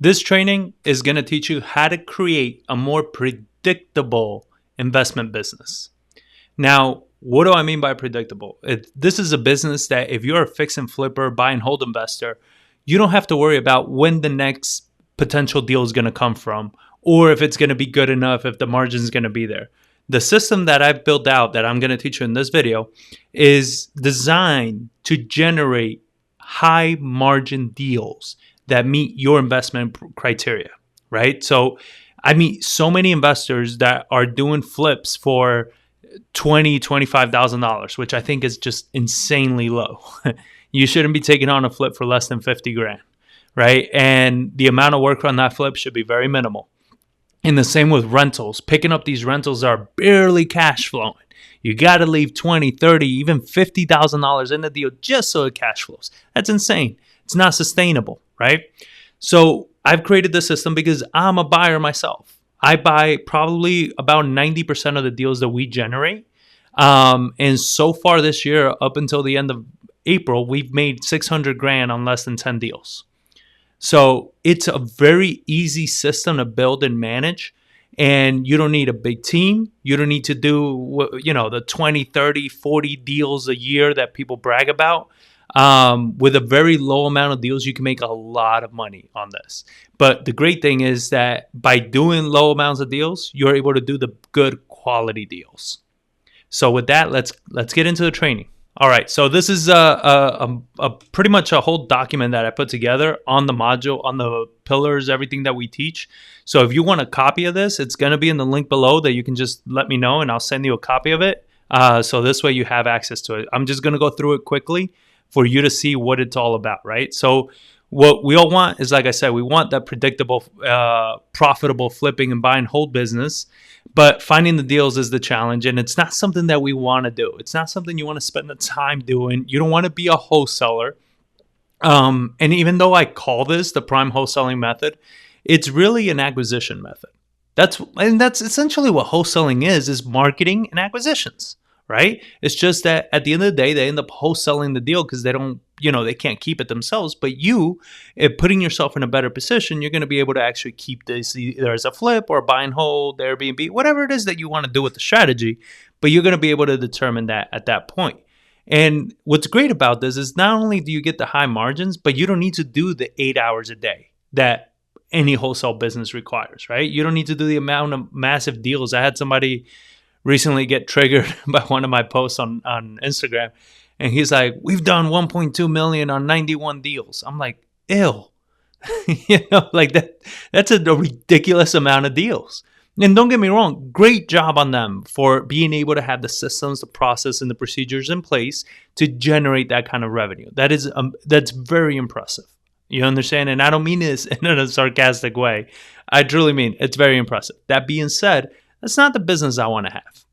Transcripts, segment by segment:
This training is going to teach you how to create a more predictable investment business. Now, what do I mean by predictable? This is a business that if you're a fix and flipper, buy and hold investor, you don't have to worry about when the next potential deal is going to come from, or if it's going to be good enough, if the margin is going to be there. The system that I've built out that I'm going to teach you in this video is designed to generate high margin deals that meet your investment criteria, right? So I meet so many investors that are doing flips for $20,000, $25,000, which I think is just insanely low. You shouldn't be taking on a flip for less than 50 grand, right? And the amount of work on that flip should be very minimal. And the same with rentals. Picking up these rentals are barely cash flowing. You got to leave $20,000, $30,000, even $50,000 in the deal just so it cash flows. That's insane. It's not sustainable, right? So I've created this system because I'm a buyer myself. I buy probably about 90% of the deals that we generate. And so far this year, up until the end of April, we've made 600 grand on less than 10 deals. So it's a very easy system to build and manage. And you don't need a big team. You don't need to do, the 20, 30, 40 deals a year that people brag about. With a very low amount of deals, you can make a lot of money on this. But the great thing is that by doing low amounts of deals, you're able to do the good quality deals. So with that, let's get into the training. All right, so this is a pretty much a whole document that I put together on the module, on the pillars, everything that we teach. So if you want a copy of this, it's going to be in the link below that you can just let me know and I'll send you a copy of it. So this way you have access to it. I'm just going to go through it quickly for you to see what it's all about, right? So what we all want is, like I said, we want that predictable, profitable flipping and buy and hold business. But finding the deals is the challenge, and it's not something that we want to do. It's not something you want to spend the time doing. You don't want to be a wholesaler. And even though I call this the PRYME Wholesaling Method, it's really an acquisition method. That's essentially what wholesaling is marketing and acquisitions, right? It's just that at the end of the day, they end up wholesaling the deal because they can't keep it themselves. But you, putting yourself in a better position, you're going to be able to actually keep this either as a flip or a buy and hold, Airbnb, whatever it is that you want to do with the strategy. But you're going to be able to determine that at that point. And what's great about this is not only do you get the high margins, but you don't need to do the 8 hours a day that any wholesale business requires, right? You don't need to do the amount of massive deals. I had somebody recently get triggered by one of my posts on Instagram. And he's like, we've done 1.2 million on 91 deals. I'm like, ew. That's a ridiculous amount of deals. And don't get me wrong, great job on them for being able to have the systems, the process, and the procedures in place to generate that kind of revenue. That's very impressive. You understand? And I don't mean this in a sarcastic way. I truly mean it's very impressive. That being said, that's not the business I want to have.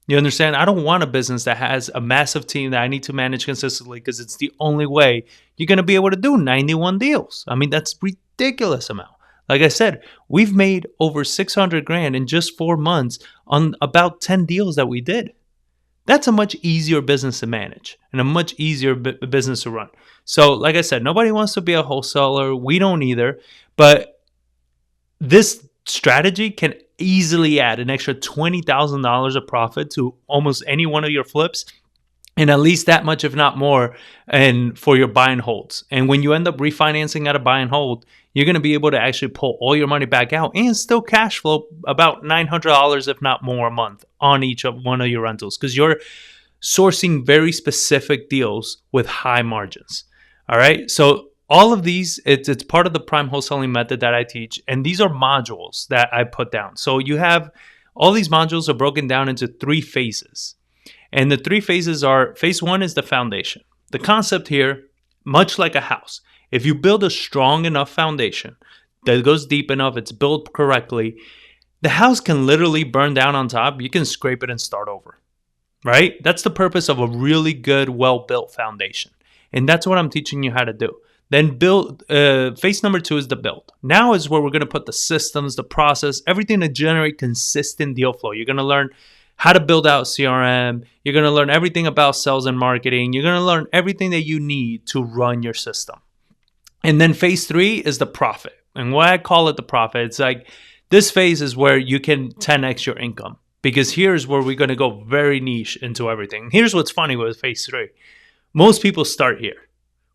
You understand? I don't want a business that has a massive team that I need to manage consistently because it's the only way you're going to be able to do 91 deals. I mean, that's ridiculous amount. Like I said, we've made over 600 grand in just 4 months on about 10 deals that we did. That's a much easier business to manage and a much easier business to run. So like I said, nobody wants to be a wholesaler. We don't either. But this strategy can easily add an extra $20,000 of profit to almost any one of your flips, and at least that much, if not more, and for your buy and holds. And when you end up refinancing out of buy and hold, you're going to be able to actually pull all your money back out and still cash flow about $900, if not more, a month on each of one of your rentals because you're sourcing very specific deals with high margins. All right. So all of these, it's part of the PRYME Wholesaling Method that I teach. And these are modules that I put down. So you have all these modules are broken down into 3 phases. And the 3 phases are, phase 1 is the foundation. The concept here, much like a house, if you build a strong enough foundation that goes deep enough, it's built correctly, the house can literally burn down on top. You can scrape it and start over, right? That's the purpose of a really good, well-built foundation. And that's what I'm teaching you how to do. Then build. Phase number 2 is the build. Now is where we're going to put the systems, the process, everything to generate consistent deal flow. You're going to learn how to build out CRM. You're going to learn everything about sales and marketing. You're going to learn everything that you need to run your system. And then phase 3 is the profit. And why I call it the profit, it's like this phase is where you can 10x your income, because here's where we're going to go very niche into everything. Here's what's funny with phase 3. Most people start here.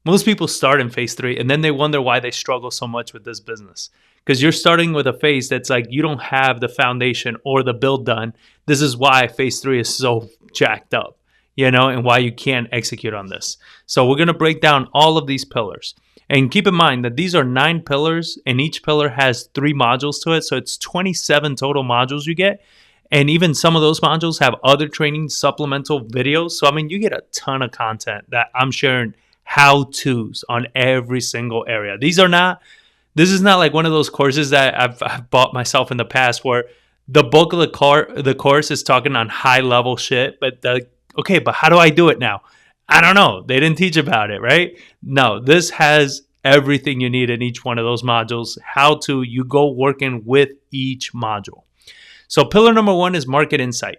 Most people start in phase 3, and then they wonder why they struggle so much with this business. Because you're starting with a phase that's like you don't have the foundation or the build done. This is why phase 3 is so jacked up, and why you can't execute on this. So we're going to break down all of these pillars. And keep in mind that these are 9 pillars, and each pillar has 3 modules to it. So it's 27 total modules you get. And even some of those modules have other training supplemental videos. So, you get a ton of content that I'm sharing how-tos on every single area. This is not like one of those courses that I've bought myself in the past where the bulk of the course is talking on high-level shit. But but how do I do it now? I don't know. They didn't teach about it, right? No, this has everything you need in each one of those modules. You go working with each module. So pillar number 1 is market insight.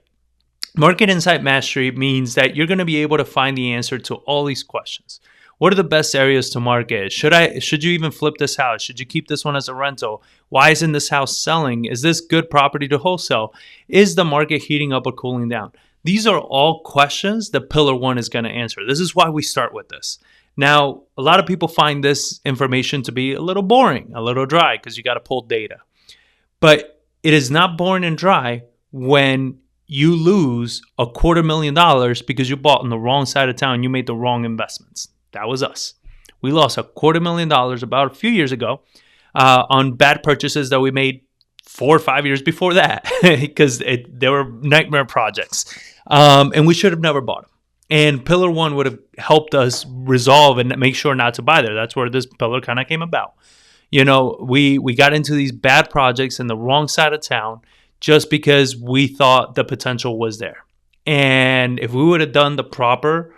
Market insight mastery means that you're going to be able to find the answer to all these questions. What are the best areas to market? Should you even flip this house? Should you keep this one as a rental? Why isn't this house selling? Is this good property to wholesale? Is the market heating up or cooling down? These are all questions that pillar 1 is going to answer. This is why we start with this. Now, a lot of people find this information to be a little boring, a little dry, because you got to pull data. But it is not boring and dry when you lose $250,000 because you bought on the wrong side of town. You made the wrong investments. That was us. We lost $250,000 about a few years ago on bad purchases that we made 4 or 5 years before that because they were nightmare projects. And we should have never bought them. And pillar 1 would have helped us resolve and make sure not to buy there. That's where this pillar kind of came about. We got into these bad projects in the wrong side of town just because we thought the potential was there. And if we would have done the proper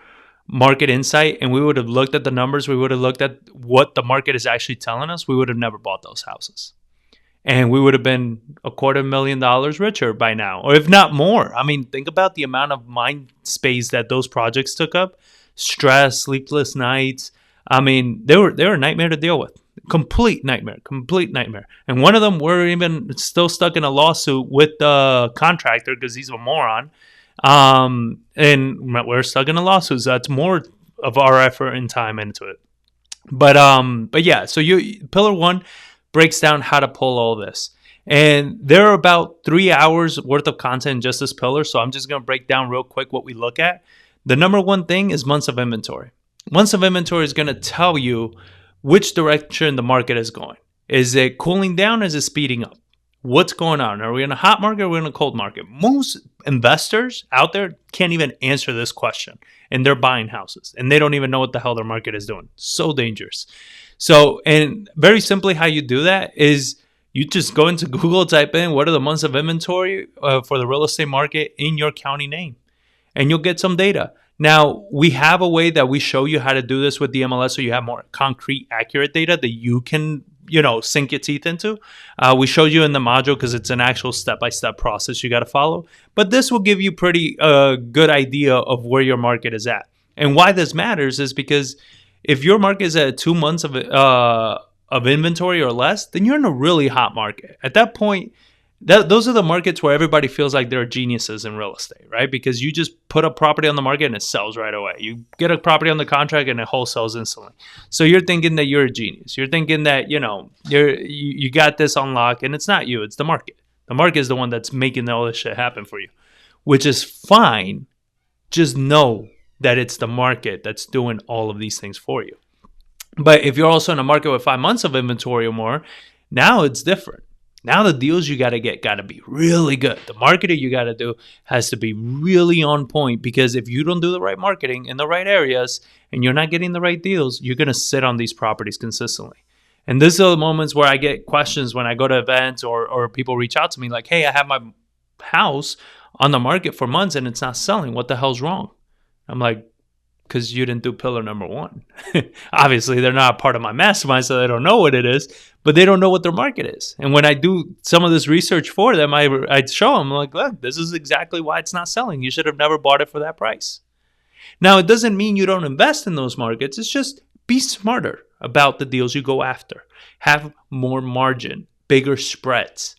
market insight and we would have looked at the numbers, we would have looked at what the market is actually telling us, we would have never bought those houses. And we would have been $250,000 richer by now, or if not more. Think about the amount of mind space that those projects took up. Stress, sleepless nights. They were a nightmare to deal with. Complete nightmare. And one of them, we're even still stuck in a lawsuit with the contractor because he's a moron. And we're stuck in a lawsuit. So that's more of our effort and time into it. But yeah, so pillar 1 breaks down how to pull all this. And there are about 3 hours worth of content in just this pillar. So I'm just going to break down real quick what we look at. The number 1 thing is months of inventory. Months of inventory is going to tell you which direction the market is going. Is it cooling down or is it speeding up? What's going on? Are we in a hot market or are we in a cold market? Most investors out there can't even answer this question, and they're buying houses and they don't even know what the hell their market is doing. So dangerous. So, and very simply how you do that is you just go into Google, type in what are the months of inventory for the real estate market in your county name, and you'll get some data. Now, we have a way that we show you how to do this with the MLS so you have more concrete, accurate data that you can, sink your teeth into. We showed you in the module because it's an actual step-by-step process you got to follow. But this will give you pretty good idea of where your market is at. And why this matters is because if your market is at 2 months of inventory or less, then you're in a really hot market. At that point, those are the markets where everybody feels like they're geniuses in real estate, right? Because you just put a property on the market and it sells right away. You get a property on the contract and it wholesales instantly. So you're thinking that you're a genius. You're thinking that, you got this on lock, and it's not you, it's the market. The market is the one that's making all this shit happen for you, which is fine. Just know that it's the market that's doing all of these things for you. But if you're also in a market with 5 months of inventory or more, now it's different. Now the deals you got to get got to be really good. The marketing you got to do has to be really on point, because if you don't do the right marketing in the right areas and you're not getting the right deals, you're going to sit on these properties consistently. And these are the moments where I get questions when I go to events or people reach out to me like, hey, I have my house on the market for months and it's not selling. What the hell's wrong? I'm like, because you didn't do pillar number 1. Obviously, they're not part of my mastermind, so they don't know what it is, but they don't know what their market is. And when I do some of this research for them, I show them, like, look, this is exactly why it's not selling. You should have never bought it for that price. Now, it doesn't mean you don't invest in those markets. It's just Be smarter about the deals you go after. Have more margin, bigger spreads.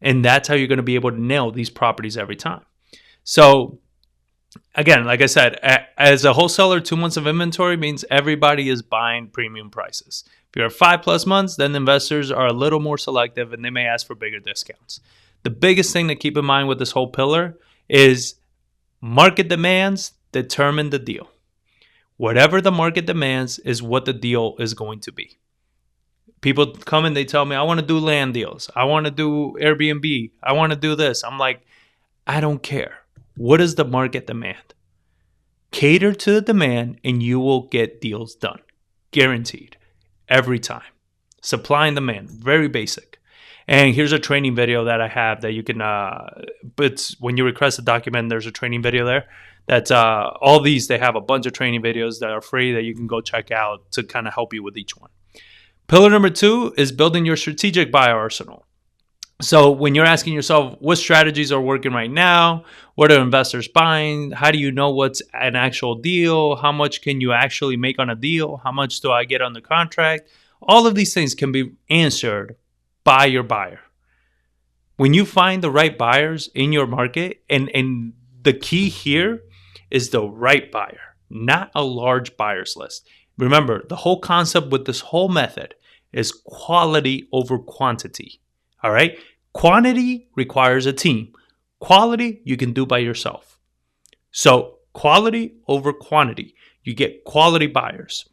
And that's how you're going to be able to nail these properties every time. So again, like I said, as a wholesaler, 2 months of inventory means everybody is buying premium prices. If you're at 5+ months, then investors are a little more selective and they may ask for bigger discounts. The biggest thing to keep in mind with this whole pillar is market demands determine the deal. Whatever the market demands is what the deal is going to be. People come and they tell me, I want to do land deals. I want to do Airbnb. I want to do this. I'm like, I don't care. What is the market demand? Cater to the demand and you will get deals done. Guaranteed. Every time. Supply and demand. Very basic. And here's a training video that I have that you can, but when you request a document, there's a training video there. That's all these, they have a bunch of training videos that are free that you can go check out to kind of help you with each one. Pillar number 2 is building your strategic buyer arsenal. So when you're asking yourself, what strategies are working right now? What are investors buying? How do you know what's an actual deal? How much can you actually make on a deal? How much do I get on the contract? All of these things can be answered by your buyer. When you find the right buyers in your market, and the key here is the right buyer, not a large buyers list. Remember, the whole concept with this whole method is quality over quantity. All right? Quantity requires a team. Quality you can do by yourself. So quality over quantity. You get quality buyers.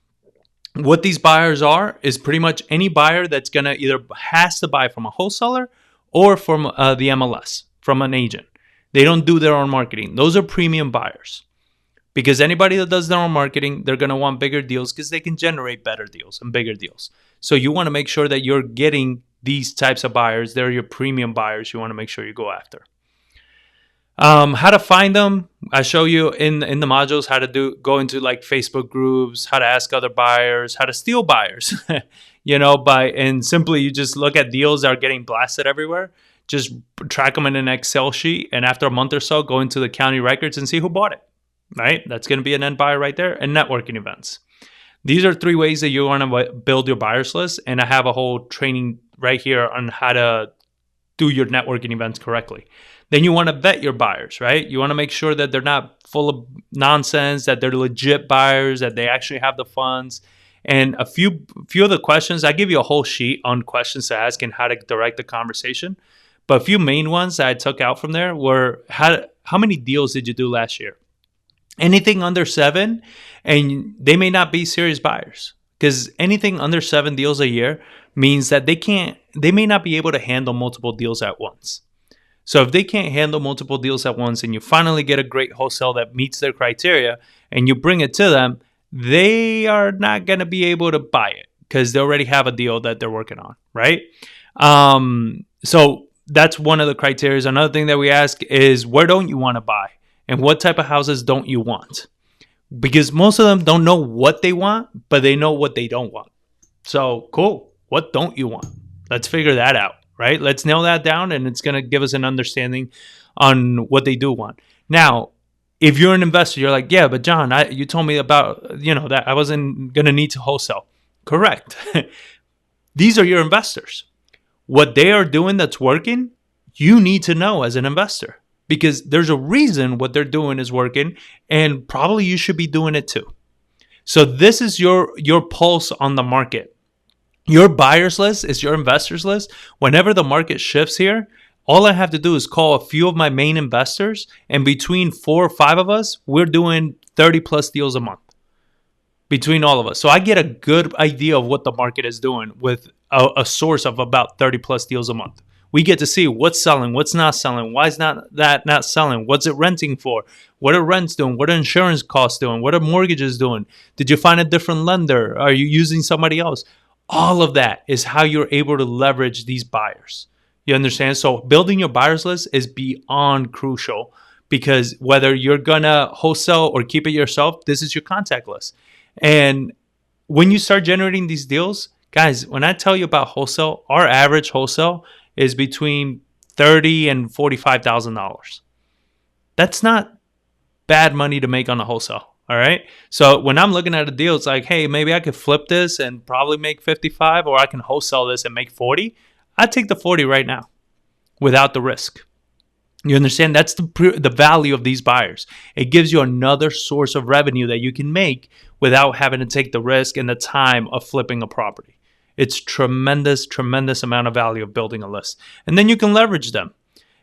What these buyers are is pretty much any buyer that's going to either has to buy from a wholesaler or from the MLS, from an agent. They don't do their own marketing. Those are premium buyers. Because anybody that does their own marketing, they're going to want bigger deals because they can generate better deals and bigger deals. So you want to make sure that you're getting these types of buyers. They're your premium buyers you want to make sure you go after. How to find them, I show you in the modules how to go into like Facebook groups, how to ask other buyers, how to steal buyers, and simply you just look at deals that are getting blasted everywhere, just track them in an Excel sheet, and after a month or so, go into the county records and see who bought it, right? That's going to be an end buyer right there, and networking events. These are 3 ways that you want to build your buyers list, and I have a whole training right here on how to do your networking events correctly. Then you want to vet your buyers, right? You want to make sure that they're not full of nonsense, that they're legit buyers, that they actually have the funds. And a few of the questions, I give you a whole sheet on questions to ask and how to direct the conversation. But a few main ones that I took out from there were, how many deals did you do last year? Anything under 7, and they may not be serious buyers, because anything under 7 deals a year means that they may not be able to handle multiple deals at once. So if they can't handle multiple deals at once and you finally get a great wholesale that meets their criteria and you bring it to them, they are not going to be able to buy it because they already have a deal that they're working on, right? So that's one of the criteria. Another thing that we ask is, where don't you want to buy? And what type of houses don't you want? Because most of them don't know what they want, but they know what they don't want. So cool. What don't you want? Let's figure that out, right? Let's nail that down, and it's going to give us an understanding on what they do want. Now, if you're an investor, you're like, yeah, but John, you told me about, that I wasn't going to need to wholesale. Correct. These are your investors. What they are doing that's working, you need to know as an investor, because there's a reason what they're doing is working, and probably you should be doing it too. So this is your pulse on the market. Your buyers list is your investors list. Whenever the market shifts here, all I have to do is call a few of my main investors, and between 4 or 5 of us, we're doing 30 plus deals a month between all of us. So I get a good idea of what the market is doing with a source of about 30 plus deals a month. We get to see what's selling, what's not selling, why is that not selling, what's it renting for, what are rents doing, what are insurance costs doing, what are mortgages doing, did you find a different lender, are you using somebody else? All of that is how you're able to leverage these buyers. You understand? So building your buyers list is beyond crucial, because whether you're going to wholesale or keep it yourself, this is your contact list. And when you start generating these deals, guys, when I tell you about wholesale, our average wholesale is between $30,000 and $45,000. That's not bad money to make on a wholesale. All right. So when I'm looking at a deal, it's like, hey, maybe I could flip this and probably make 55, or I can wholesale this and make 40. I'd take the 40 right now without the risk. You understand? That's the value of these buyers. It gives you another source of revenue that you can make without having to take the risk and the time of flipping a property. It's tremendous, tremendous amount of value of building a list. And then you can leverage them.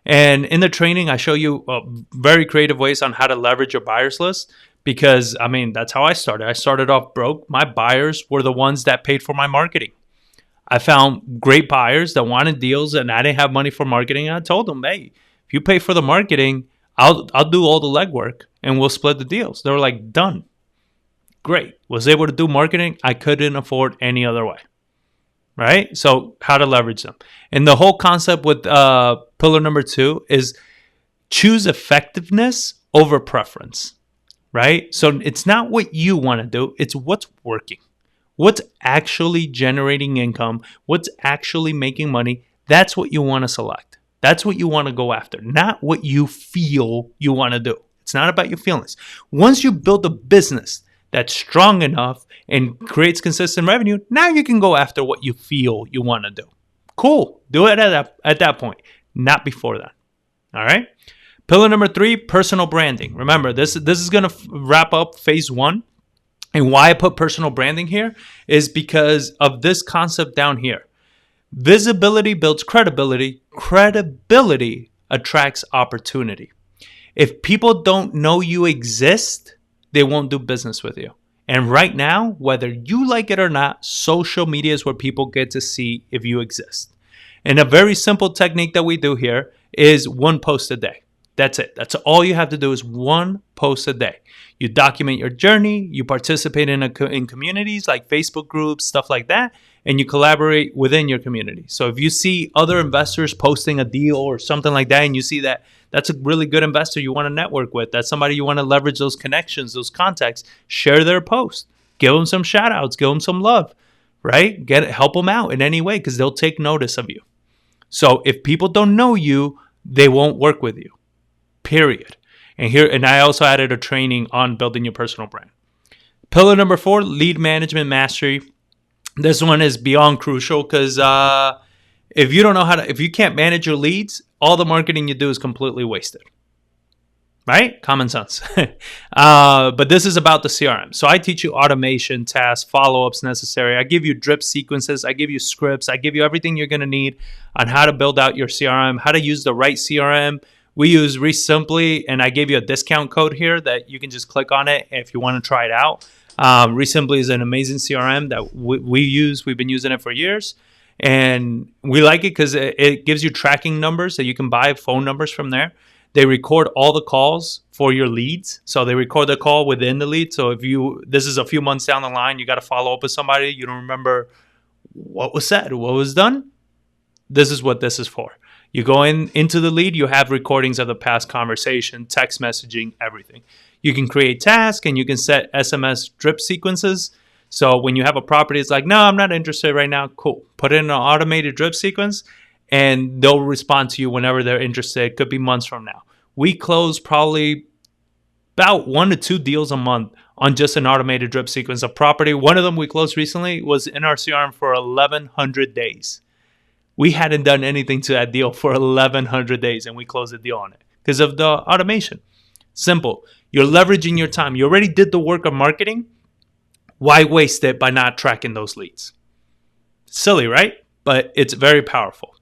And in the training, I show you very creative ways on how to leverage your buyers list because, I mean, that's how I started. I started off broke. My buyers were the ones that paid for my marketing. I found great buyers that wanted deals and I didn't have money for marketing. And I told them, hey, if you pay for the marketing, I'll do all the legwork and we'll split the deals. They were like, done. Great. Was able to do marketing. I couldn't afford any other way. Right? So how to leverage them. And the whole concept with pillar number 2 is choose effectiveness over preference. Right? So it's not what you want to do. It's what's working. What's actually generating income. What's actually making money. That's what you want to select. That's what you want to go after, not what you feel you want to do. It's not about your feelings. Once you build a business that's strong enough and creates consistent revenue, now you can go after what you feel you want to do. Cool. Do it at that point, not before that. All right? Pillar number 3, personal branding. Remember, this is going to wrap up phase 1. And why I put personal branding here is because of this concept down here. Visibility builds credibility. Credibility attracts opportunity. If people don't know you exist, they won't do business with you. And right now, whether you like it or not, social media is where people get to see if you exist. And a very simple technique that we do here is 1 post a day. That's it. That's all you have to do is 1 post a day. You document your journey. You participate in communities like Facebook groups, stuff like that, and you collaborate within your community. So if you see other investors posting a deal or something like that, and you see that that's a really good investor you want to network with, that's somebody you want to leverage those connections, those contacts, share their post, give them some shout outs, give them some love, right? Help them out in any way because they'll take notice of you. So if people don't know you, they won't work with you. Period. And I also added a training on building your personal brand. Pillar number 4, lead management mastery. This one is beyond crucial because if you can't manage your leads, all the marketing you do is completely wasted. Right? Common sense. But this is about the CRM. So I teach you automation, tasks, follow-ups necessary. I give you drip sequences. I give you scripts. I give you everything you're going to need on how to build out your CRM, how to use the right CRM. We use Resimply, and I gave you a discount code here that you can just click on it if you want to try it out. Resimply is an amazing CRM that we use. We've been using it for years, and we like it because it gives you tracking numbers that you can buy phone numbers from there. They record all the calls for your leads, so they record the call within the lead. So if this is a few months down the line, you got to follow up with somebody, you don't remember what was said, what was done. This is what this is for. You go into the lead, you have recordings of the past conversation, text messaging, everything. You can create tasks and you can set SMS drip sequences. So when you have a property, it's like, no, I'm not interested right now. Cool. Put in an automated drip sequence and they'll respond to you whenever they're interested. It could be months from now. We close probably about 1 to 2 deals a month on just an automated drip sequence of property. One of them we closed recently was in our CRM for 1,100 days. We hadn't done anything to that deal for 1,100 days, and we closed the deal on it because of the automation. Simple. You're leveraging your time. You already did the work of marketing. Why waste it by not tracking those leads? Silly, right? But it's very powerful.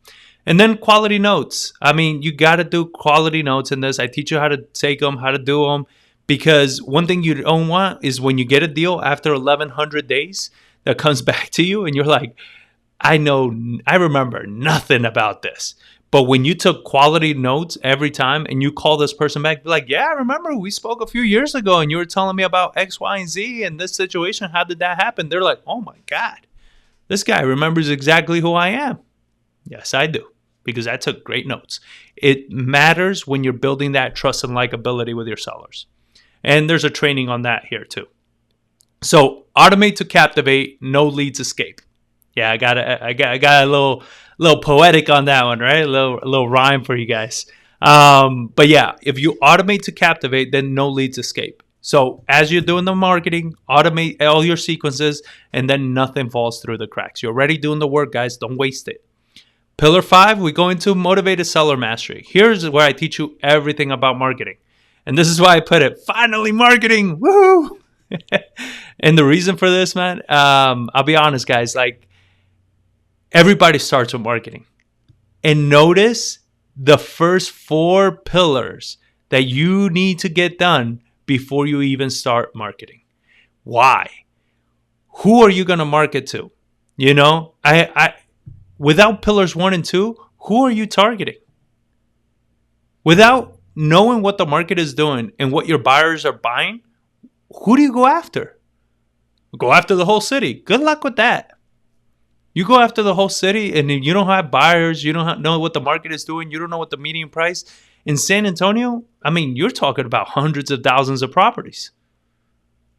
And then quality notes. I mean, you got to do quality notes in this. I teach you how to take them, how to do them, because one thing you don't want is when you get a deal after 1,100 days that comes back to you and you're like, I remember nothing about this. But when you took quality notes every time and you call this person back, be like, yeah, I remember we spoke a few years ago and you were telling me about X, Y, and Z and this situation. How did that happen? They're like, oh my God, this guy remembers exactly who I am. Yes, I do, because I took great notes. It matters when you're building that trust and likability with your sellers. And there's a training on that here too. So automate to captivate, no leads escape. Yeah, I got a little poetic on that one, right? A little rhyme for you guys. But yeah, if you automate to captivate, then no leads escape. So as you're doing the marketing, automate all your sequences, and then nothing falls through the cracks. You're already doing the work, guys. Don't waste it. Pillar 5, we go into motivated seller mastery. Here's where I teach you everything about marketing. And this is why I put it, finally marketing, woohoo! And the reason for this, man, I'll be honest, guys, like everybody starts with marketing. And notice the first 4 pillars that you need to get done before you even start marketing. Why? Who are you going to market to? You know, without pillars 1 and 2, who are you targeting? Without knowing what the market is doing and what your buyers are buying, who do you go after? Go after the whole city. Good luck with that. You go after the whole city and you don't have buyers, you don't know what the market is doing, you don't know what the median price. In San Antonio, I mean, you're talking about hundreds of thousands of properties.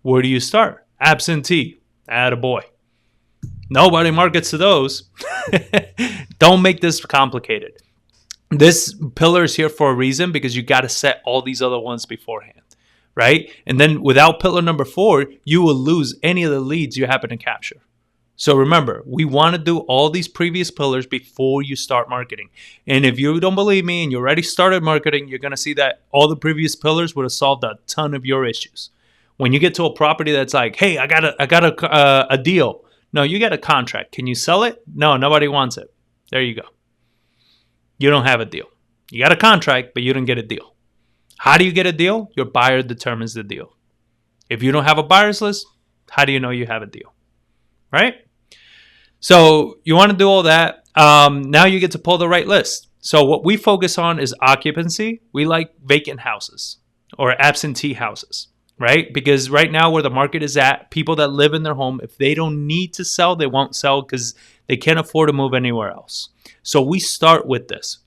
Where do you start? Absentee. Attaboy. Nobody markets to those. Don't make this complicated. This pillar is here for a reason because you got to set all these other ones beforehand, right? And then without pillar number 4, you will lose any of the leads you happen to capture. So remember, we want to do all these previous pillars before you start marketing. And if you don't believe me and you already started marketing, you're going to see that all the previous pillars would have solved a ton of your issues. When you get to a property that's like, hey, I got a deal. No, you got a contract. Can you sell it? No, nobody wants it. There you go. You don't have a deal. You got a contract, but you don't get a deal. How do you get a deal? Your buyer determines the deal. If you don't have a buyer's list, how do you know you have a deal? Right? So you want to do all that. Now you get to pull the right list. So what we focus on is occupancy. We like vacant houses or absentee houses, right? Because right now where the market is at, people that live in their home, if they don't need to sell, they won't sell because they can't afford to move anywhere else. So we start with this.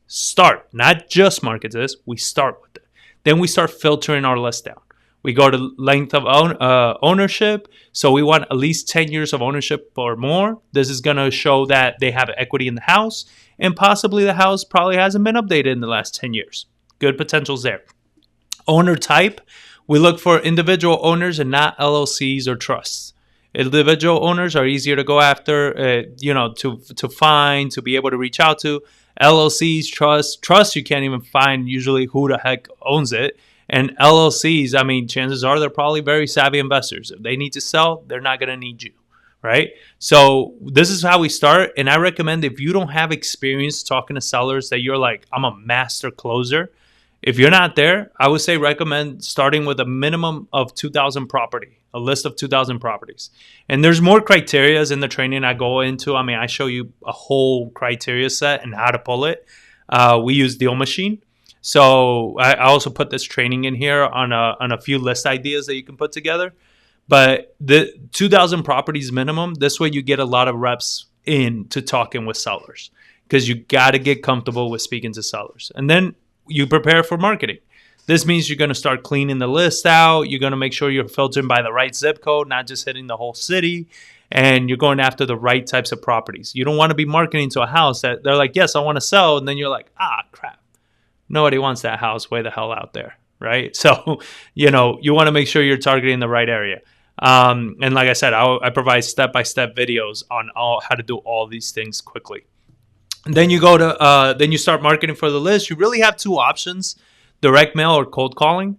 Not just market this. We start with it. Then we start filtering our list down. We go to length of ownership. So we want at least 10 years of ownership or more. This is going to show that they have equity in the house. And possibly the house probably hasn't been updated in the last 10 years. Good potentials there. Owner type. We look for individual owners and not LLCs or trusts. Individual owners are easier to go after, to find, to be able to reach out to. LLCs, trusts, you can't even find usually who the heck owns it. And LLCs, I mean, chances are they're probably very savvy investors. If they need to sell, they're not going to need you, right? So this is how we start. And I recommend if you don't have experience talking to sellers that you're like, I'm a master closer. If you're not there, I would say recommend starting with a minimum of 2,000 property, a list of 2,000 properties. And there's more criterias in the training I go into. I mean, I show you a whole criteria set and how to pull it. We use Deal Machine. So I also put this training in here on a few list ideas that you can put together. But the 2,000 properties minimum, this way you get a lot of reps into talking with sellers because you got to get comfortable with speaking to sellers. And then you prepare for marketing. This means you're going to start cleaning the list out. You're going to make sure you're filtering by the right zip code, not just hitting the whole city. And you're going after the right types of properties. You don't want to be marketing to a house that they're like, yes, I want to sell. And then you're like, crap. Nobody wants that house way the hell out there, right? So, you want to make sure you're targeting the right area. And like I said, I provide step-by-step videos on how to do all these things quickly. And then you go to, then you start marketing for the list. You really have 2 options, direct mail or cold calling.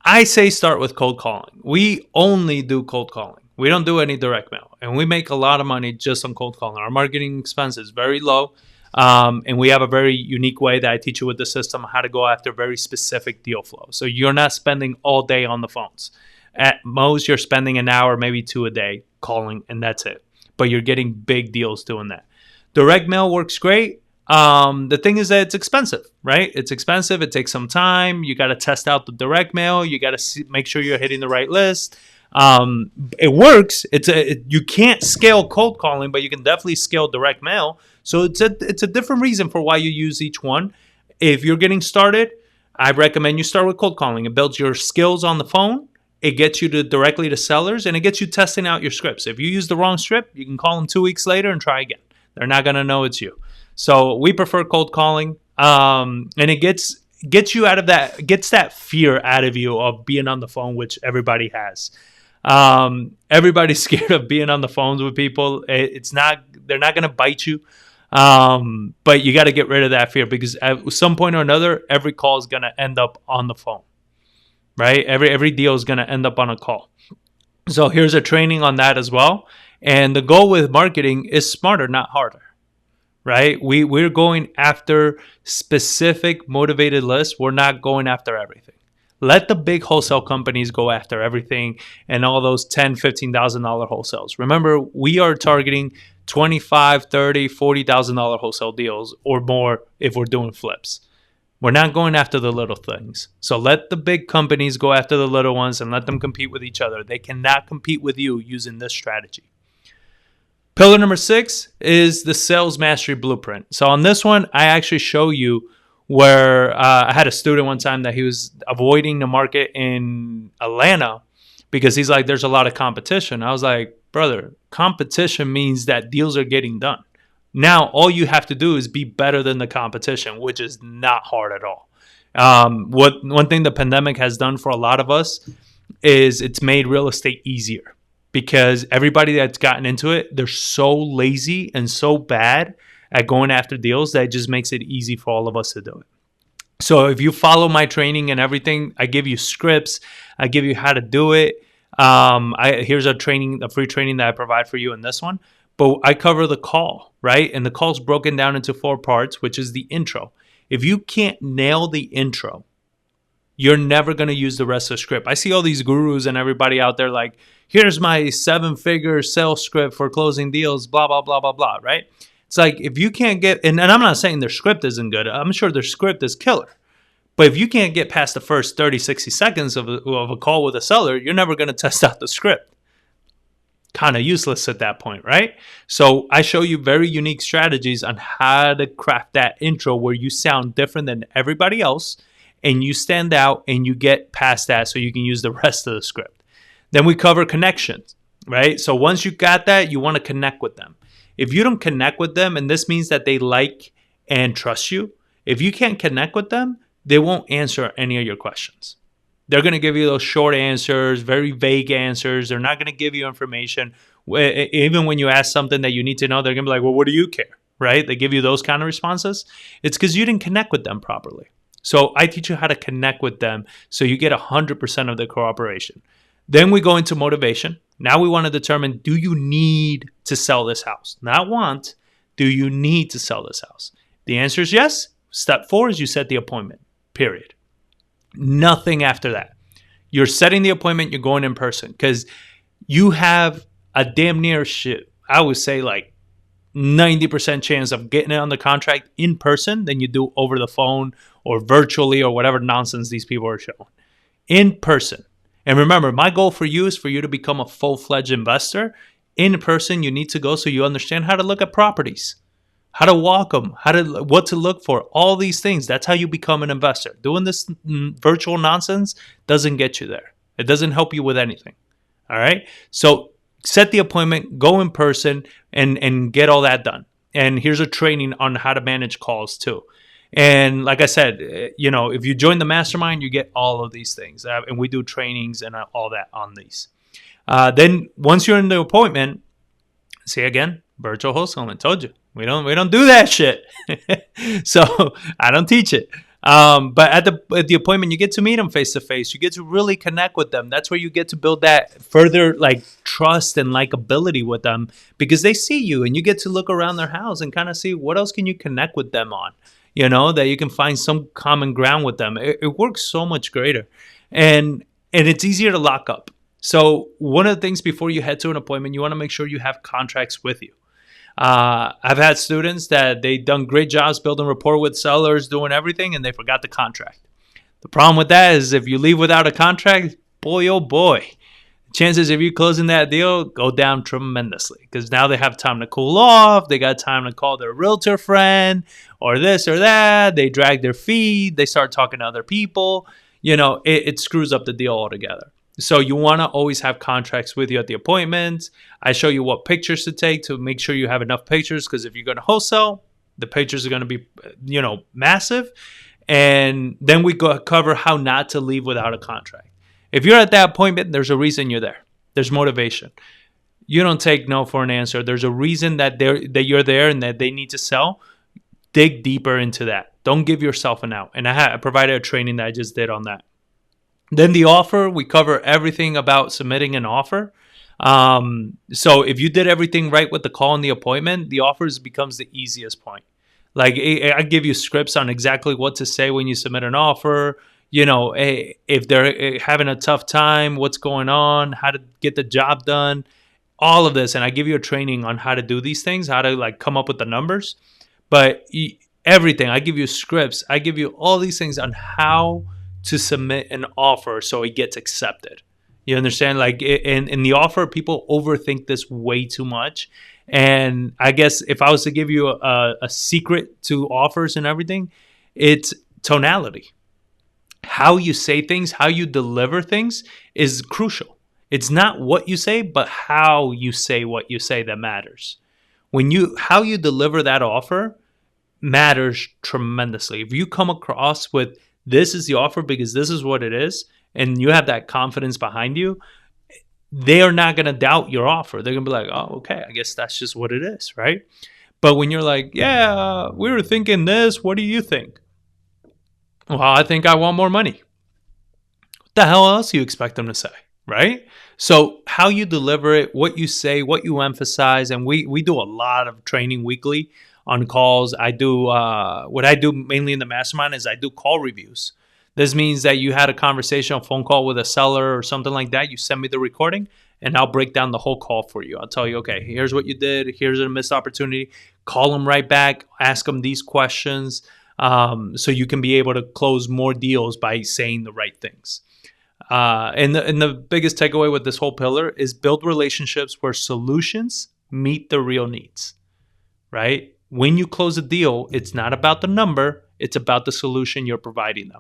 I say start with cold calling. We only do cold calling. We don't do any direct mail. And we make a lot of money just on cold calling. Our marketing expense is very low. And we have a very unique way that I teach you with the system how to go after very specific deal flow. So you're not spending all day on the phones. At most, you're spending an hour, maybe 2 a day calling, and that's it. But you're getting big deals doing that. Direct mail works great. The thing is that it's expensive, right? It's expensive. It takes some time. You got to test out the direct mail. You got to make sure you're hitting the right list. It works. You can't scale cold calling, but you can definitely scale direct mail. So it's a different reason for why you use each one. If you're getting started, I recommend you start with cold calling. It builds your skills on the phone. It gets you directly to sellers, and it gets you testing out your scripts. If you use the wrong script, you can call them 2 weeks later and try again. They're not going to know it's you. So we prefer cold calling, and it gets gets you out of that, gets that fear out of you of being on the phone, which everybody has. Everybody's scared of being on the phones with people. They're not going to bite you. But you got to get rid of that fear, because at some point or another, every call is going to end up on the phone, right? Every deal is going to end up on a call. So here's a training on that as well. And the goal with marketing is smarter, not harder, right? We're going after specific motivated lists. We're not going after everything. Let the big wholesale companies go after everything and all those $10,000, $15,000 wholesales. Remember, we are targeting $25,000, $30,000, $40,000 wholesale deals or more if we're doing flips. We're not going after the little things. So let the big companies go after the little ones and let them compete with each other. They cannot compete with you using this strategy. Pillar number 6 is the sales mastery blueprint. So on this one, I actually show you where I had a student one time that he was avoiding the market in Atlanta because he's like, there's a lot of competition. I was like, brother, competition means that deals are getting done. Now, all you have to do is be better than the competition, which is not hard at all. One thing the pandemic has done for a lot of us is it's made real estate easier, because everybody that's gotten into it, they're so lazy and so bad at going after deals that it just makes it easy for all of us to do it. So if you follow my training and everything, I give you scripts, I give you how to do it. Here's a free training that I provide for you in this one. But I cover the call, right? And the call's broken down into 4 parts, which is the intro. If you can't nail the intro, you're never going to use the rest of the script. I see all these gurus and everybody out there like, here's my 7-figure sales script for closing deals, blah, blah, blah, blah, blah, right? It's like, if you can't get, and I'm not saying their script isn't good. I'm sure their script is killer. But if you can't get past the first 30, 60 seconds of a call with a seller, you're never going to test out the script. Kind of useless at that point, right? So I show you very unique strategies on how to craft that intro where you sound different than everybody else and you stand out and you get past that so you can use the rest of the script. Then we cover connections, right? So once you got that, you want to connect with them. If you don't connect with them, and this means that they like and trust you, if you can't connect with them, they won't answer any of your questions. They're going to give you those short answers, very vague answers. They're not going to give you information. Even when you ask something that you need to know, they're going to be like, well, what do you care? Right? They give you those kind of responses. It's because you didn't connect with them properly. So I teach you how to connect with them so you get 100% of the cooperation. Then we go into motivation. Now we want to determine, do you need to sell this house? Not want. Do you need to sell this house? The answer is yes. Step 4 is you set the appointment, period. Nothing after that. You're setting the appointment, you're going in person, because you have a damn near I would say like 90% chance of getting it on the contract in person than you do over the phone or virtually or whatever nonsense these people are showing. In person. And remember, my goal for you is for you to become a full-fledged investor. In person, you need to go so you understand how to look at properties, how to walk them, what to look for, all these things. That's how you become an investor. Doing this virtual nonsense doesn't get you there. It doesn't help you with anything. All right? So set the appointment, go in person, and get all that done. And here's a training on how to manage calls too. And like I said, if you join the Mastermind, you get all of these things. And we do trainings and all that on these. Then once you're in the appointment, see again, virtual wholesaling. I told you. We don't do that shit. So I don't teach it. But at the appointment, you get to meet them face to face. You get to really connect with them. That's where you get to build that further like trust and likability with them, because they see you and you get to look around their house and kind of see what else can you connect with them on, that you can find some common ground with them. It works so much greater, and it's easier to lock up. So one of the things before you head to an appointment, you want to make sure you have contracts with you. I've had students that they done great jobs building rapport with sellers, doing everything, and they forgot the contract. The problem with that is if you leave without a contract, boy, oh boy, chances of you closing that deal go down tremendously, because now they have time to cool off. They got time to call their realtor friend or this or that. They drag their feet. They start talking to other people. It screws up the deal altogether. So you want to always have contracts with you at the appointment. I show you what pictures to take to make sure you have enough pictures, because if you're going to wholesale, the pictures are going to be, massive. And then we cover how not to leave without a contract. If you're at that point, there's a reason you're there. There's motivation. You don't take no for an answer. There's a reason that you're there and that they need to sell. Dig deeper into that. Don't give yourself an out. And I provided a training that I just did on that. Then the offer, we cover everything about submitting an offer. So if you did everything right with the call and the appointment, the offers becomes the easiest point. Like I give you scripts on exactly what to say when you submit an offer. If they're having a tough time, what's going on, how to get the job done, all of this. And I give you a training on how to do these things, how to come up with the numbers. But everything, I give you scripts. I give you all these things on how to submit an offer so it gets accepted. You understand? In the offer, people overthink this way too much. And I guess if I was to give you a secret to offers and everything, it's tonality. How you say things, how you deliver things is crucial. It's not what you say, but how you say what you say that matters. How you deliver that offer matters tremendously. If you come across with this is the offer because this is what it is, and you have that confidence behind you, they are not going to doubt your offer. They're going to be like, oh, okay, I guess that's just what it is, right? But when you're like, yeah, we were thinking this, what do you think? Well, I think I want more money. What the hell else do you expect them to say, right? So how you deliver it, what you say, what you emphasize, and we do a lot of training weekly on calls. I do what I do mainly in the mastermind is I do call reviews. This means that you had a conversation, a phone call with a seller or something like that. You send me the recording and I'll break down the whole call for you. I'll tell you, okay, here's what you did. Here's a missed opportunity. Call them right back. Ask them these questions so you can be able to close more deals by saying the right things. And the biggest takeaway with this whole pillar is build relationships where solutions meet the real needs, right? When you close a deal, it's not about the number. It's about the solution you're providing them.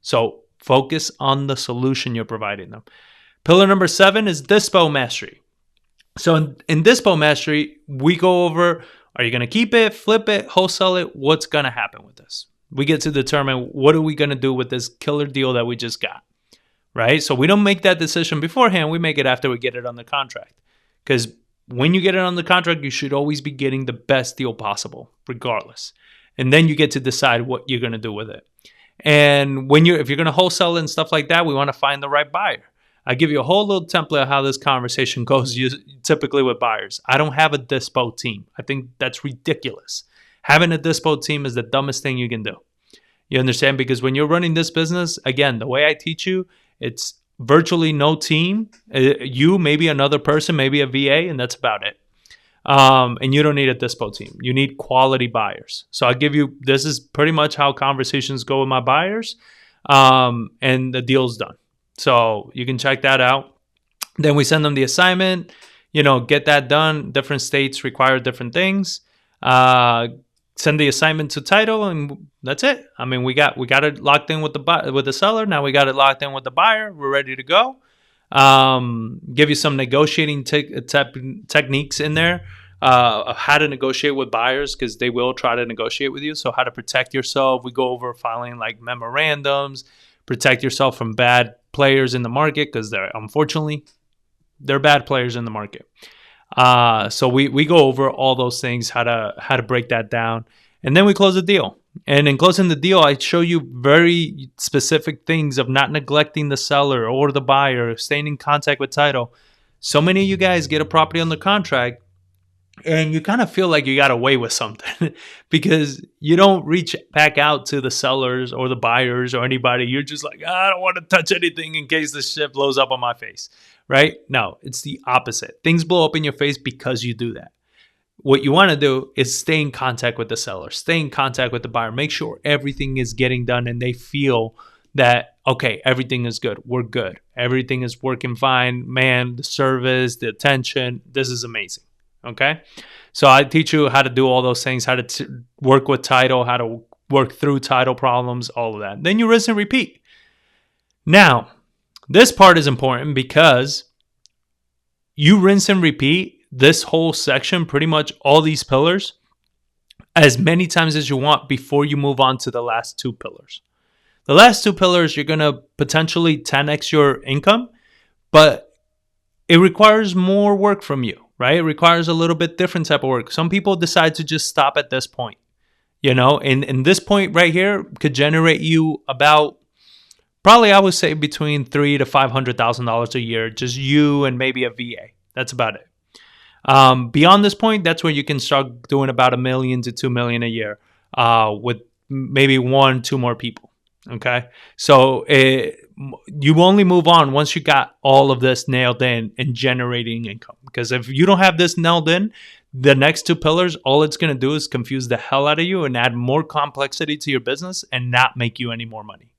So focus on the solution you're providing them. Pillar number 7 is Dispo Mastery. So in Dispo Mastery, we go over, are you going to keep it, flip it, wholesale it? What's going to happen with this? We get to determine what are we going to do with this killer deal that we just got, right? So we don't make that decision beforehand. We make it after we get it on the contract. Because when you get it on the contract, you should always be getting the best deal possible, regardless. And then you get to decide what you're going to do with it. And if you're going to wholesale and stuff like that, we want to find the right buyer. I give you a whole little template of how this conversation goes typically with buyers. I don't have a dispo team. I think that's ridiculous. Having a dispo team is the dumbest thing you can do. You understand? Because when you're running this business, again, the way I teach you, it's virtually no team. You, maybe another person, maybe a VA, and that's about it. And you don't need a dispo team. You need quality buyers. So I'll give you, this is pretty much how conversations go with my buyers. And the deal's done. So you can check that out. Then we send them the assignment, get that done. Different states require different things. Send the assignment to title and that's it. I mean, we got it locked in with the seller. Now we got it locked in with the buyer. We're ready to go. Give you some negotiating techniques in there of how to negotiate with buyers because they will try to negotiate with you. So how to protect yourself. We go over filing like memorandums, protect yourself from bad players in the market because unfortunately they're bad players in the market. So we go over all those things, how to break that down, and then we close the deal. And in closing the deal, I show you very specific things of not neglecting the seller or the buyer, staying in contact with title. So many of you guys get a property on the contract and you kind of feel like you got away with something because you don't reach back out to the sellers or the buyers or anybody. You're just like, I don't want to touch anything in case this shit blows up on my face, right? No, it's the opposite. Things blow up in your face because you do that. What you want to do is stay in contact with the seller, stay in contact with the buyer, make sure everything is getting done and they feel that, okay, everything is good. We're good. Everything is working fine. Man, the service, the attention, this is amazing. Okay. So I teach you how to do all those things, how to work with title, how to work through title problems, all of that. Then you rinse and repeat. Now, this part is important because you rinse and repeat this whole section, pretty much all these pillars, as many times as you want before you move on to the last two pillars. The last two pillars, you're going to potentially 10x your income, but it requires more work from you, right? It requires a little bit different type of work. Some people decide to just stop at this point, and this point right here could generate you about, probably I would say between $300,000 to $500,000 a year, just you and maybe a VA. That's about it. Beyond this point, that's where you can start doing about $1 million to $2 million a year with maybe 1-2 more people. Okay, so you only move on once you got all of this nailed in and generating income. Because if you don't have this nailed in, the next two pillars, all it's going to do is confuse the hell out of you and add more complexity to your business and not make you any more money.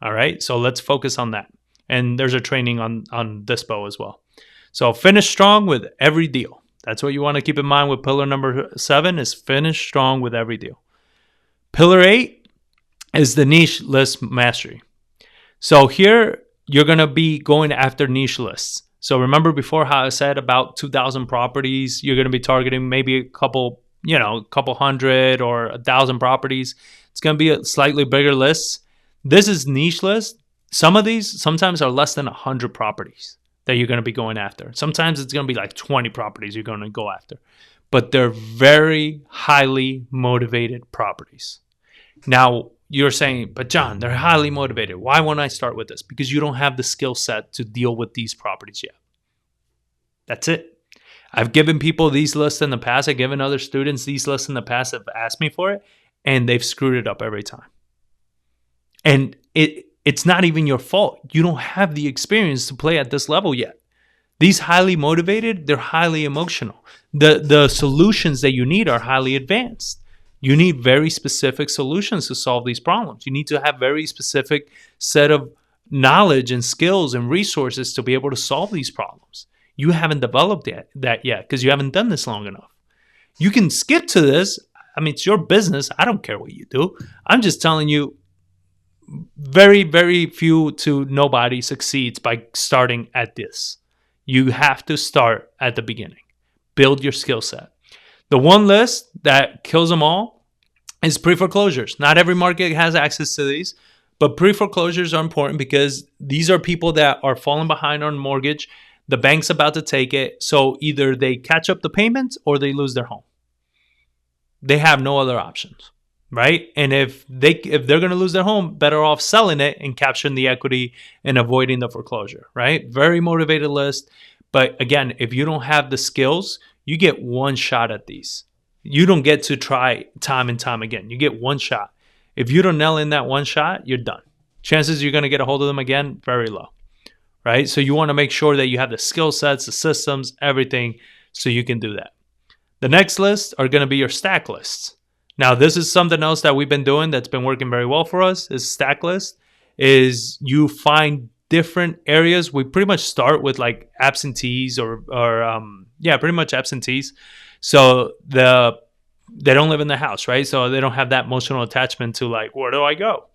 All right, so let's focus on that. And there's a training on Dispo as well. So finish strong with every deal. That's what you want to keep in mind with pillar number 7 is finish strong with every deal. Pillar 8 is the niche list mastery. So here you're going to be going after niche lists. So remember before how I said about 2,000 properties, you're going to be targeting maybe a couple hundred or 1,000 properties. It's going to be a slightly bigger list. This is niche list. Some of these sometimes are less than 100 properties that you're going to be going after. Sometimes it's going to be like 20 properties you're going to go after. But they're very highly motivated properties. Now, you're saying, but John, they're highly motivated. Why won't I start with this? Because you don't have the skill set to deal with these properties yet. That's it. I've given people these lists in the past. I've given other students these lists in the past that have asked me for it, and they've screwed it up every time. And it's not even your fault. You don't have the experience to play at this level yet. These highly motivated, they're highly emotional. The solutions that you need are highly advanced. You need very specific solutions to solve these problems. You need to have very specific set of knowledge and skills and resources to be able to solve these problems. You haven't developed that yet because you haven't done this long enough. You can skip to this. I mean, it's your business. I don't care what you do. I'm just telling you, very, very few to nobody succeeds by starting at this. You have to start at the beginning. Build your skill set. The one list that kills them all is pre-foreclosures. Not every market has access to these, but pre-foreclosures are important because these are people that are falling behind on mortgage. The bank's about to take it. So either they catch up the payments or they lose their home. They have no other options, right? And if they're going to lose their home, better off selling it and capturing the equity and avoiding the foreclosure, right? Very motivated list. But again, if you don't have the skills, you get one shot at these. You don't get to try time and time again. You get one shot. If you don't nail in that one shot, you're done. Chances you're going to get a hold of them again, very low, right? So you want to make sure that you have the skill sets, the systems, everything, so you can do that. The next list are going to be your stack lists. Now, this is something else that we've been doing that's been working very well for us is stack list. Is you find different areas. We pretty much start with like absentees or pretty much absentees. So they don't live in the house, right? So they don't have that emotional attachment to like, where do I go?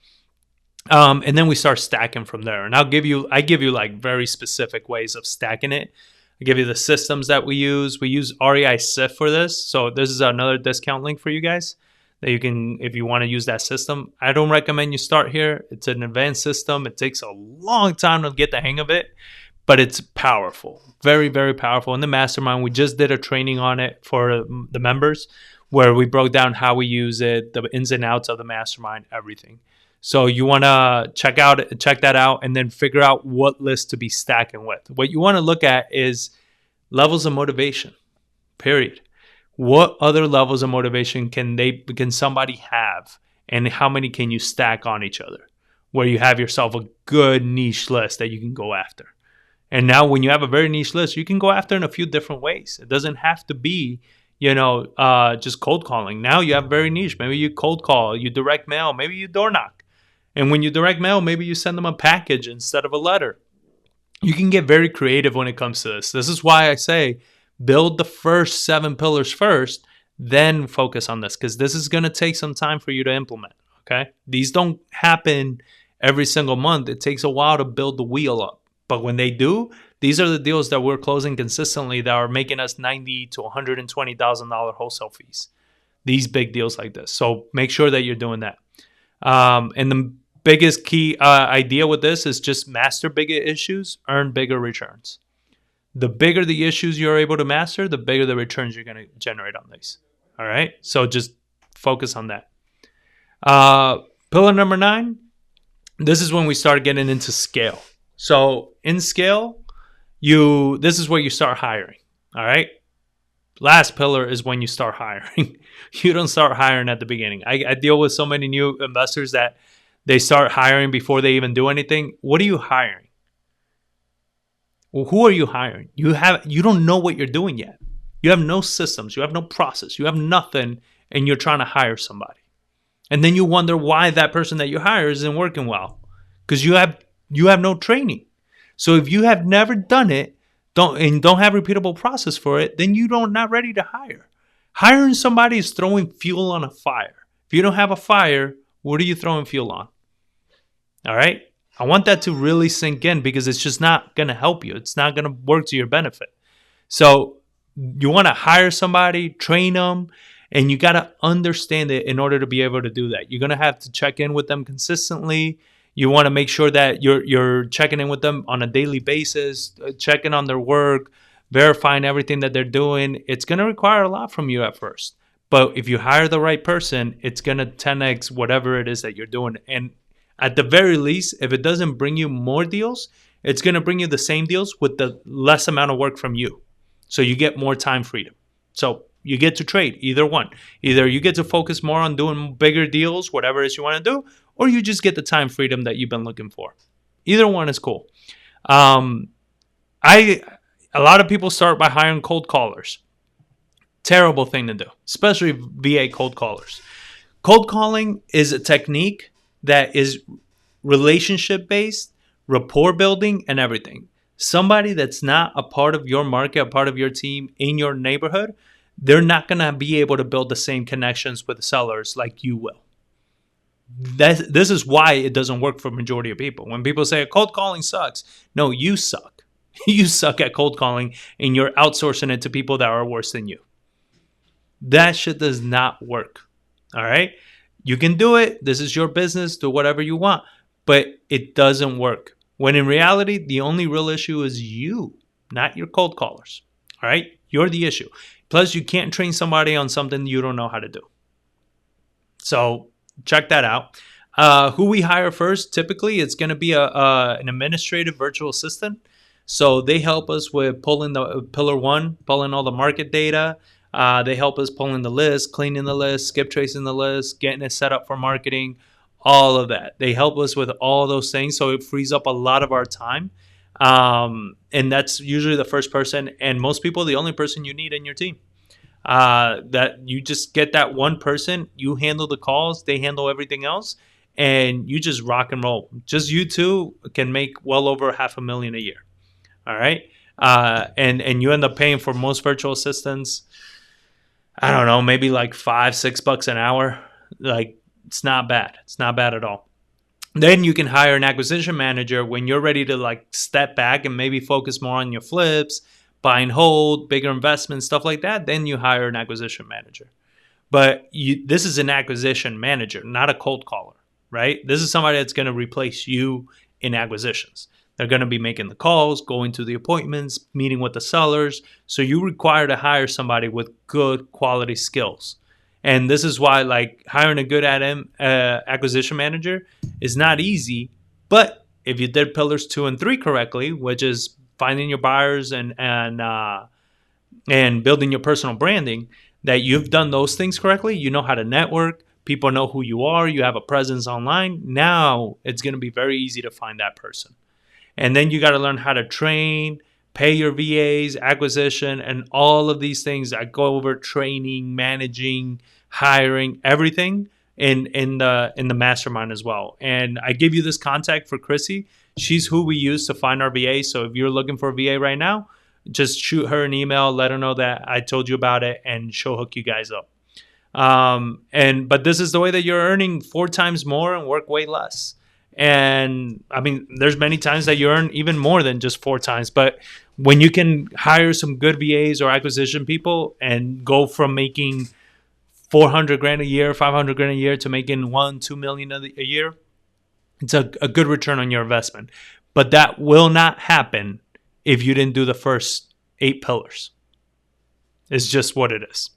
And then we start stacking from there. And I give you like very specific ways of stacking it. I give you the systems that we use. We use REI SIF for this. So this is another discount link for you guys that you can, if you want to use that system. I don't recommend you start here. It's an advanced system. It takes a long time to get the hang of it, but it's powerful. Very, very powerful. In the Mastermind, we just did a training on it for the members where we broke down how we use it, the ins and outs of the Mastermind, everything. So you want to check that out and then figure out what list to be stacking with. What you want to look at is levels of motivation, period. What other levels of motivation can somebody have, and how many can you stack on each other where you have yourself a good niche list that you can go after? And now when you have a very niche list, you can go after in a few different ways. It doesn't have to be, just cold calling. Now you have very niche. Maybe you cold call, you direct mail, maybe you door knock. And when you direct mail, maybe you send them a package instead of a letter. You can get very creative when it comes to this. This is why I say build the first 7 pillars first, then focus on this, because this is going to take some time for you to implement, okay? These don't happen every single month. It takes a while to build the wheel up. But when they do, these are the deals that we're closing consistently that are making us $90,000 to $120,000 wholesale fees. these big deals like this. So make sure that you're doing that. And the biggest key idea with this is just master bigger issues, earn bigger returns. The bigger the issues you're able to master, the bigger the returns you're going to generate on these. All right. So just focus on that. Pillar number 9, this is when we start getting into scale. So in scale, this is where you start hiring. All right. Last pillar is when you start hiring. You don't start hiring at the beginning. I deal with so many new investors that they start hiring before they even do anything. What are you hiring? Well, who are you hiring? You don't know what you're doing yet. You have no systems. You have no process. You have nothing, and you're trying to hire somebody. And then you wonder why that person that you hire isn't working well, because you have no training. So if you have never done it, don't have repeatable process for it, then not ready to hire. Hiring somebody is throwing fuel on a fire. If you don't have a fire, what are you throwing fuel on? All right. I want that to really sink in, because it's just not going to help you. It's not going to work to your benefit. So you want to hire somebody, train them, and you got to understand it in order to be able to do that. You're going to have to check in with them consistently. You want to make sure that you're checking in with them on a daily basis, checking on their work, verifying everything that they're doing. It's going to require a lot from you at first. But if you hire the right person, it's going to 10x whatever it is that you're doing. And at the very least, if it doesn't bring you more deals, it's going to bring you the same deals with the less amount of work from you. So you get more time freedom. So you get to trade, either one. Either you get to focus more on doing bigger deals, whatever it is you want to do, or you just get the time freedom that you've been looking for. Either one is cool. A lot of people start by hiring cold callers. Terrible thing to do, especially VA cold callers. Cold calling is a technique that is relationship-based, rapport building, and everything. Somebody that's not a part of your market, a part of your team in your neighborhood, they're not going to be able to build the same connections with sellers like you will. This is why it doesn't work for majority of people. When people say cold calling sucks, no, you suck. You suck at cold calling, and you're outsourcing it to people that are worse than you. That shit does not work. All right? You can do it. This is your business. Do whatever you want. But it doesn't work. When in reality, the only real issue is you, not your cold callers. All right? You're the issue. Plus, you can't train somebody on something you don't know how to do. So check that out. Who we hire first, typically, it's going to be an administrative virtual assistant. So they help us with pulling the pillar 1, pulling all the market data. They help us pulling the list, cleaning the list, skip tracing the list, getting it set up for marketing, all of that. They help us with all those things. So it frees up a lot of our time. And that's usually the first person, and most people, the only person you need in your team. That you just get that one person, you handle the calls, they handle everything else, and you just rock and roll. Just you two can make well over $500,000 a year. All right. And you end up paying for most virtual assistants, I don't know, maybe like $5-6 an hour. Like, it's not bad. It's not bad at all. Then you can hire an acquisition manager when you're ready to like step back and maybe focus more on your flips, buy and hold, bigger investments, stuff like that. Then you hire an acquisition manager. But this is an acquisition manager, not a cold caller, right? This is somebody that's going to replace you in acquisitions. They're going to be making the calls, going to the appointments, meeting with the sellers. So you require to hire somebody with good quality skills. And this is why, like, hiring a good acquisition manager is not easy. But if you did pillars 2 and 3 correctly, which is finding your buyers and building your personal branding, that you've done those things correctly, you know how to network, people know who you are, you have a presence online. Now it's going to be very easy to find that person. And then you got to learn how to train, pay your VAs, acquisition, and all of these things. I go over training, managing, hiring, everything in the mastermind as well. And I give you this contact for Chrissy. She's who we use to find our VA. So if you're looking for a VA right now, just shoot her an email, let her know that I told you about it, and she'll hook you guys up. But this is the way that you're earning 4 times more and work way less. And I mean, there's many times that you earn even more than just 4 times. But when you can hire some good VAs or acquisition people and go from making 400 grand a year, 500 grand a year to making 1-2 million a year, it's a good return on your investment. But that will not happen if you didn't do the first 8 pillars. It's just what it is.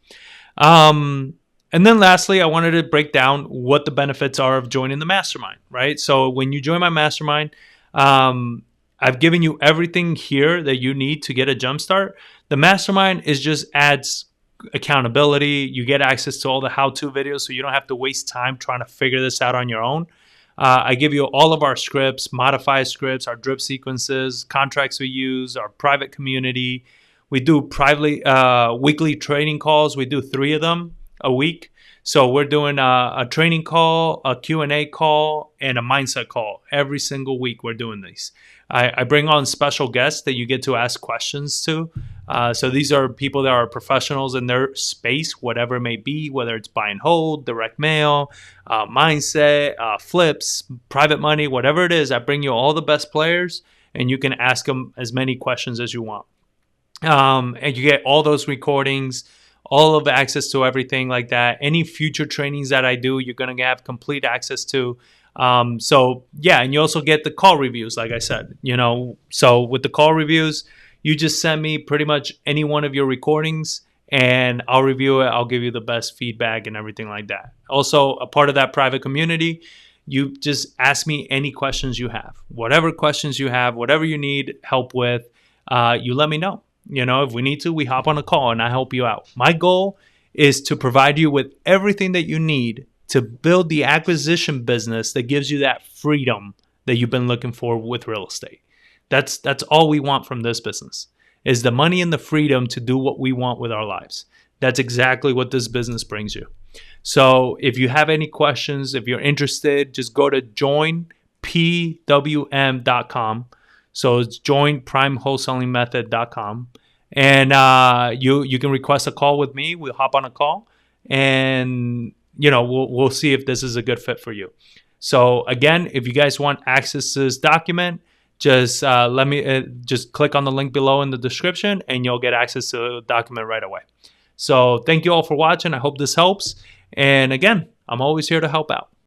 And then lastly, I wanted to break down what the benefits are of joining the mastermind, right? So when you join my mastermind, I've given you everything here that you need to get a jump start. The mastermind is just adds accountability. You get access to all the how-to videos, so you don't have to waste time trying to figure this out on your own. I give you all of our scripts, modified scripts, our drip sequences, contracts we use, our private community. We do privately weekly training calls. We do 3 of them a week. So we're doing a training call, a Q&A call, and a mindset call. Every single week we're doing these. I bring on special guests that you get to ask questions to. So these are people that are professionals in their space, whatever it may be, whether it's buy and hold, direct mail, mindset, flips, private money, whatever it is. I bring you all the best players, and you can ask them as many questions as you want. And you get all those recordings, all of the access to everything like that. Any future trainings that I do, you're going to have complete access to. So yeah, and you also get the call reviews, like I said, so with the call reviews, you just send me pretty much any one of your recordings and I'll review it. I'll give you the best feedback and everything like that. Also, a part of that private community, you just ask me any questions you have, whatever questions you have, whatever you need help with, you let me know. If we need to, we hop on a call and I help you out. My goal is to provide you with everything that you need to build the acquisition business that gives you that freedom that you've been looking for with real estate. That's all we want from this business, is the money and the freedom to do what we want with our lives. That's exactly what this business brings you. So if you have any questions, if you're interested, just go to joinpwm.com. So it's joinPRYME and you can request a call with me. We'll hop on a call and we'll see if this is a good fit for you. So again, if you guys want access to this document, just just click on the link below in the description and you'll get access to the document right away. So thank you all for watching. I hope this helps. And again, I'm always here to help out.